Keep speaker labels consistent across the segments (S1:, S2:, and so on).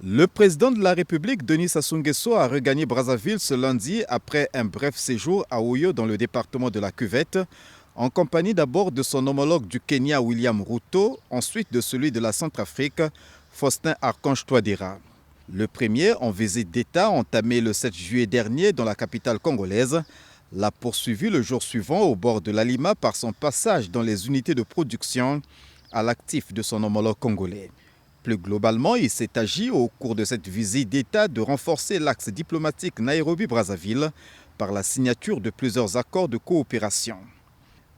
S1: Le président de la République, Denis Sassou Nguesso, a regagné Brazzaville ce lundi après un bref séjour à Oyo dans le département de la Cuvette, en compagnie d'abord de son homologue du Kenya, William Ruto, ensuite de celui de la Centrafrique, Faustin Archange Touadéra. Le premier, en visite d'État, entamé le 7 juillet dernier dans la capitale congolaise, l'a poursuivi le jour suivant au bord de l'Alima par son passage dans les unités de production à l'actif de son homologue congolais. Plus globalement, il s'est agi au cours de cette visite d'État de renforcer l'axe diplomatique Nairobi-Brazzaville par la signature de plusieurs accords de coopération.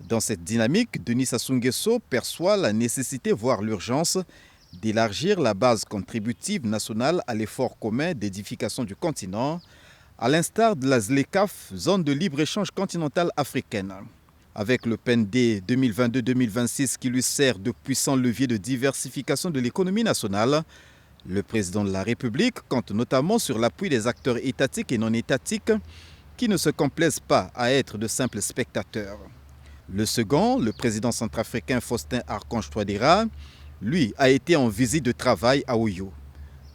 S1: Dans cette dynamique, Denis Sassou Nguesso perçoit la nécessité, voire l'urgence, d'élargir la base contributive nationale à l'effort commun d'édification du continent, à l'instar de la ZLECAf, zone de libre-échange continentale africaine. Avec le PND 2022-2026 qui lui sert de puissant levier de diversification de l'économie nationale, le président de la République compte notamment sur l'appui des acteurs étatiques et non étatiques qui ne se complaisent pas à être de simples spectateurs. Le second, le président centrafricain Faustin Archange Touadéra, lui, a été en visite de travail à Oyo.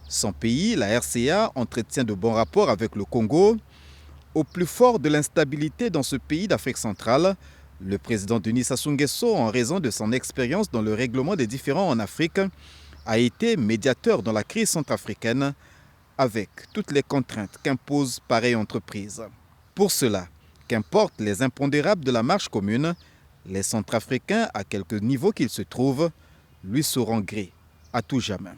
S1: Son pays, la RCA, entretient de bons rapports avec le Congo. Au plus fort de l'instabilité dans ce pays d'Afrique centrale, le président Denis Sassou Nguesso, en raison de son expérience dans le règlement des différends en Afrique, a été médiateur dans la crise centrafricaine avec toutes les contraintes qu'impose pareille entreprise. Pour cela, qu'importe les impondérables de la marche commune, les Centrafricains, à quelque niveau qu'ils se trouvent, lui sauront gré à tout jamais.